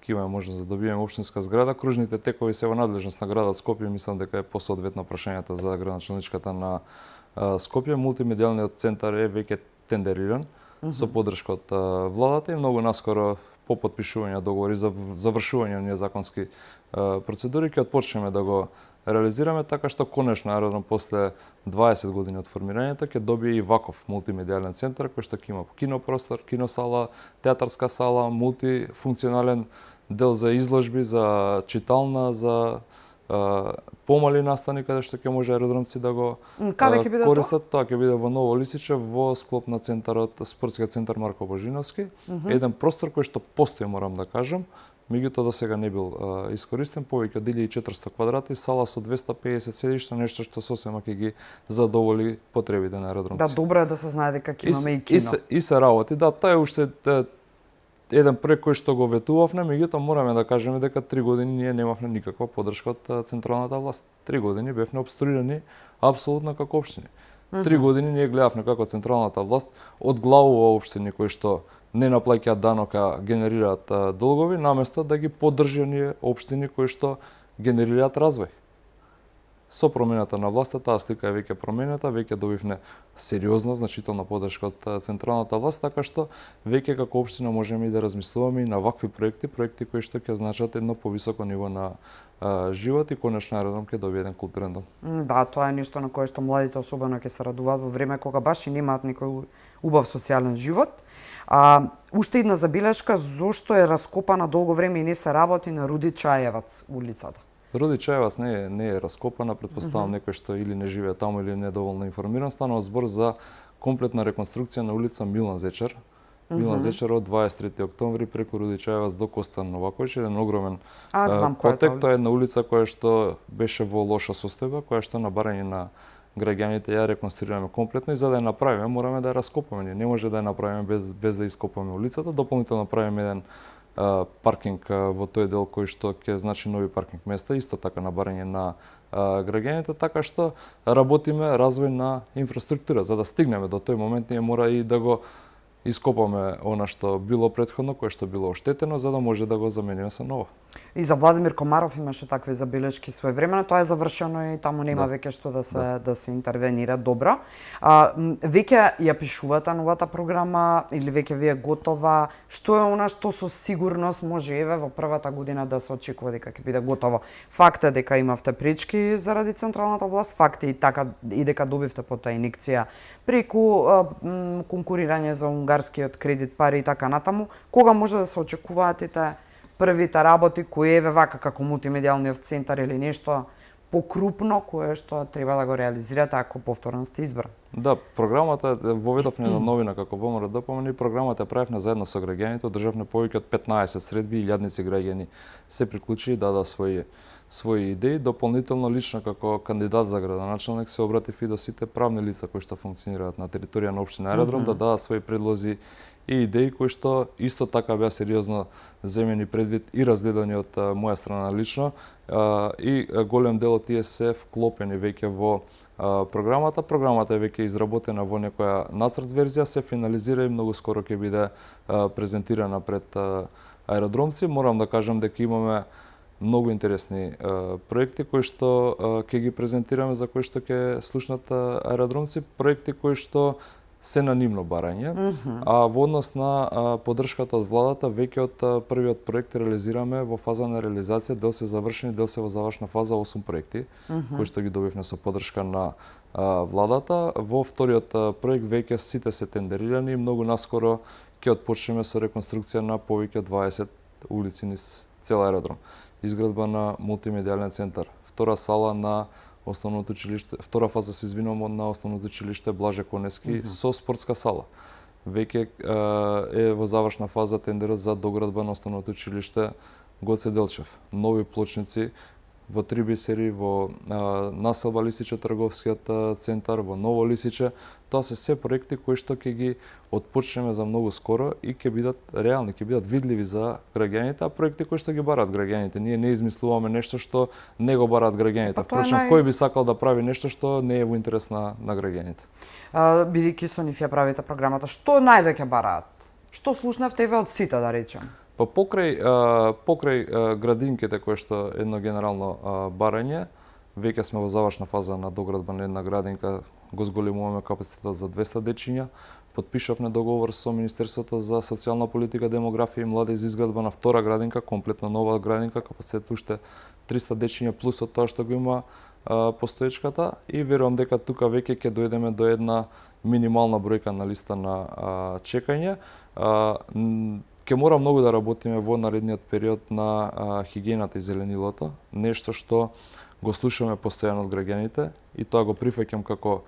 [SPEAKER 2] Ќе имаме можност да добиеме општинска зграда. Кружните текови се во надлежност на градот Скопје, мислам дека е посоодветно прашањата за градоначалничката на Скопје. Мултимедијалниот центар е веќе тендериран со поддршка од владата и многу наскоро по потпишување договори за завршување на законски процедури ќе отпочнеме да го реализираме, така што конечно аеродром после 20 години од формирањето ќе добие и ваков мултимедијален центар кој што ќе има кинопростор, киносала, театарска сала, мултифункционален дел за изложби, за читална, за помали настани каде што ќе може аеродромци да го
[SPEAKER 1] Каде ќе биде тоа?
[SPEAKER 2] користат. Тоа ќе биде во Ново Лисиче во склоп на центарот, спортскиот центар Марко Божиновски. Еден простор кој што постои, морам да кажам, меѓутоа до сега не бил искористен, повеќе од 1400 квадрати, сала со 250 седишта, нешто што сосема ќе ги задоволи потребите на аеродромци.
[SPEAKER 1] Да, добро е да се знае дека ќе имаме и кино.
[SPEAKER 2] И се работи, да, тоа е уште еден проект кој што го ветувавме, меѓутоа мораме да кажеме дека 3 години ние немавме никаква поддршка од централната власт. 3 години бевме обструирани апсолутно како општини. 3 години ние гледавме како централната власт одглавува општини кои што не наплаќаат данока, генерираат долгови, наместо да ги поддржи оние општини кои што генерираат развој. Со промената на власта, таа слика е веќе променета, веќе добивме сериозна, значителна поддршка од централната власт, така што веќе како општина можеме и да размислуваме и на вакви проекти кои што ќе значат едно повисоко ниво на живот и конечно аеродром ќе добие еден културен дом.
[SPEAKER 1] Да, тоа е нешто на кое што младите особено ќе се радуваат во време кога баш и немаат некој убав социјален живот. Уште една забелешка, зошто е раскопана долго време и не се работи на Руди Чаевац улицата?
[SPEAKER 2] Руди Чаевац не е раскопана, претпоставам некој што или не живее таму или не е доволно информиран, станува збор за комплетна реконструкција на улица Милан Зечер. Милан Зечер од 23 октомври преку Руди Чаевац до Костан Новаковиќ, еден огромен потек. Тоа е една улица која што беше во лоша состојба, која што на барање на граѓаните ја реконструираме комплетно и за да ја направиме мораме да ја раскопаме. Ние не може да ја направиме без да ископаме улицата. Дополнително правиме еден паркинг во тој дел кој што ќе значи нови паркинг места, исто така на барање на граѓаните, така што работиме развој на инфраструктура. За да стигнеме до тој момент, ние мора и да го ископаме она што било претходно, кое што било оштетено, за да може да го замениме со ново.
[SPEAKER 1] И за Владимир Комаров имаше такви забелешки своевремено, тоа е завршено и таму нема веќе што да се интервенира. Добро. Веќе ја пишувате новата програма или веќе ви е готова? Што е она што со сигурност може еве во првата година да се очекува дека ќе биде готово? Факт е дека имавте пречки заради централната власт, факт е и дека добивте потоа инекција преку конкурирање за унгарскиот кредит, пари и така натаму. Кога може да се очекуваат првите работи кои еве вака како мултимедијалниот центар или нешто покрупно кое што треба да го реализирате ако повторно сте избран?
[SPEAKER 2] Да, програмата воведовме на новина како ВМРО ДПМН и програмата ја правевме заедно со граѓаните, одржавме повеќе од 15 средби и илјадници граѓани се приклучи и дадоа своји идеи. Дополнително лично како кандидат за градоначелник се обратив и до сите правни лица кои што функционираат на територија на општина Аеродром да дадат своји предлози и идеи кои што исто така беа сериозно земени предвид и разгледани од моја страна лично и голем дел од тие се вклопени веќе во програмата. Програмата е веќе изработена во некоја нацрт верзија, се финализира и многу скоро ќе биде презентирана пред аеродромци. Морам да кажам дека имаме многу интересни проекти кои што ќе ги презентираме, за кои што ќе слушнат аеродромци, проекти кои што се на нивно барање, а во однос на поддршката од владата, веќе од првиот проект реализираме во фаза на реализација, дел се завршени, дел се во завршна фаза 8 проекти, кои што ги добивме со поддршка на владата. Во вториот проект веќе сите се тендерирани и многу наскоро ќе отпочнеме со реконструкција на повеќе од 20 улици низ цел аеродром. Изградба на мултимедијален центар, втора сала на основното училиште, втора фаза се извинувам на основното училиште Блаже Конески со спортска сала. Веќе е во завршна фаза тендерот за доградба на основното училиште Гоце Делчев. Нови плочници во Три бисери, во населба Лисиче, трговскиот центар, во Ново Лисиче. Тоа се се проекти кои што ќе ги отпочнеме за многу скоро и ќе бидат реални, ќе бидат видливи за граѓаните, а проекти кои што ги бараат граѓаните. Ние не измислуваме нешто што не го бараат граѓаните. Впрочем, кој би сакал да прави нешто што не е во интерес на граѓаните?
[SPEAKER 1] Бидејќи со нив ја правите програмата, што највеќе бараат? Што слушнавте од сите, да речем?
[SPEAKER 2] Па покрај градинките кои што едно генерално барање, веќе сме во завршна фаза на доградба на една градинка, го зголемуваме капацитетот за 200 дечиња. Подпишавме договор со Министерството за социјална политика, демографија и млади за изградба на втора градинка, комплетно нова градинка, капацитет уште 300 дечиња плюс од тоа што го има постоечката и верувам дека тука веќе ќе дојдеме до една минимална бројка на листа на чекање. Ќе мора многу да работиме во наредниот период на хигиената и зеленилото, нешто што го слушаме постојано од граѓаните и тоа го прифаќам како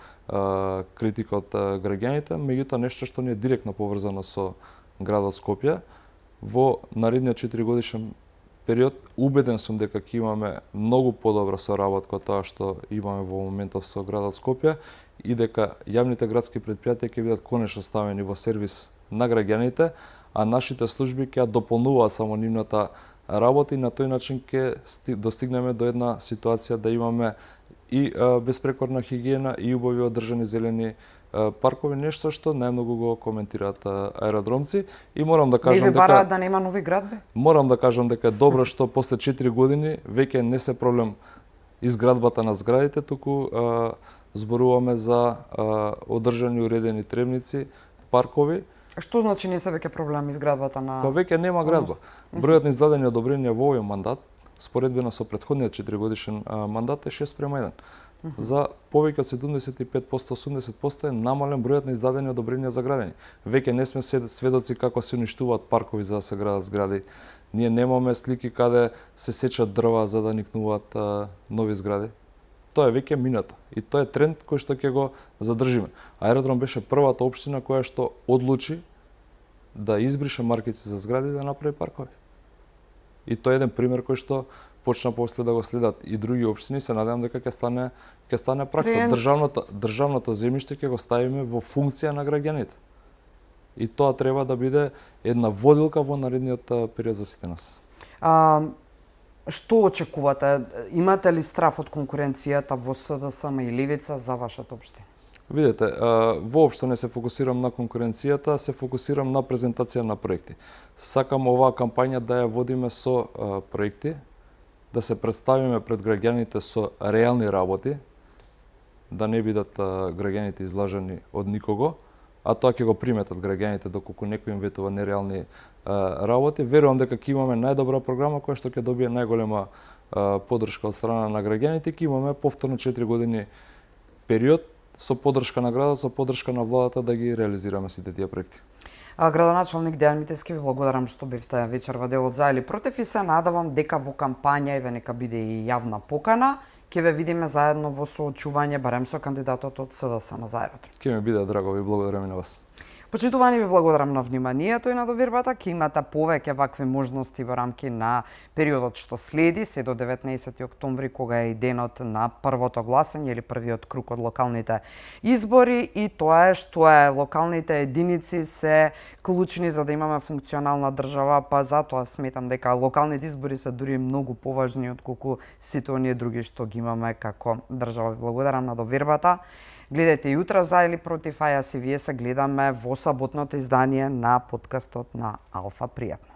[SPEAKER 2] критика од граѓаните, меѓутоа нешто што не е директно поврзано со градот Скопје. Во наредниот 4-годишен период убеден сум дека ќе имаме многу подобра соработка од тоа што имаме во моментов со градот Скопје и дека јавните градски предпријатија ќе бидат конечно ставени во сервис на граѓаните, а нашите служби ќе ја дополнуваат само нивната работа и на тој начин ќе достигнеме до една ситуација да имаме и безпрекорна хигиена и убави одржани зелени паркови, нешто што најмногу го коментираат аеродромци и морам да кажам дека
[SPEAKER 1] бараат да нема нови градби?
[SPEAKER 2] Морам да кажам дека е добро што после 4 години веќе не се проблем изградбата на зградите, туку зборуваме за одржани уредени тревници, паркови.
[SPEAKER 1] Што значи не се веќе проблем изградбата на...
[SPEAKER 2] Па веќе нема градба. Бројот на издадени одобренија во овој мандат, споредбено со претходниот 4-годишен мандат, е 6:1. За повеќе од 75%, 80% е намален бројот на издадени одобренија за градење. Веќе не сме сведоци како се уништуваат паркови за да се градат згради. Ние немаме слики каде се сечат дрва за да никнуваат нови згради. Тоа е веќе минато и тоа е тренд кој што ќе го задржиме. Аеродром беше првата општина која што одлучи да избрише маркици за згради да направи паркови. И тоа е еден пример кој што почна после да го следат и други општини, се надевам дека ќе стане пракса. Државното земјиште ќе го ставиме во функција на граѓаните. И тоа треба да биде една водилка во наредниот период за сите нас.
[SPEAKER 1] Што очекувате? Имате ли страф од конкуренцијата во СДСМ и Левица за вашата општина?
[SPEAKER 2] Видете, воопшто не се фокусирам на конкуренцијата, се фокусирам на презентација на проекти. Сакам оваа кампања да ја водиме со проекти, да се представиме пред граѓаните со реални работи, да не бидат граѓаните излажени од никого, а тоа ќе го приметат граѓаните доколку некој им ветува нереални работи. Верувам дека ќе имаме најдобра програма која што ќе добие најголема поддршка од страна на граѓаните, ќе имаме повторно 4 години период со поддршка на градот, со поддршка на владата да ги реализираме сите тие проекти.
[SPEAKER 1] Градоначалник Дејан Митевски, ви благодарам што бевте вечер во делот за или против и се надавам дека во кампања еве нека биде и јавна покана, ќе ве видиме заедно во соочување барем со кандидатот од СДСМ за аеродром.
[SPEAKER 2] Ќе ми биде драго, ви благодарам и на вас.
[SPEAKER 1] Почитувани, ви благодарам на вниманието и на довербата. Ќе имате повеќе вакви можности во рамки на периодот што следи, се до 19 октомври, кога е и денот на првото гласање или првиот круг од локалните избори. И тоа е што локалните единици се клучни за да имаме функционална држава, па затоа сметам дека локалните избори се дури многу поважни отколку сите оние други што ги имаме како држава. Ви благодарам на довербата. Гледате јутра за или против, а јас и вие се гледаме во саботното издание на подкастот на Алфа. Пријатно.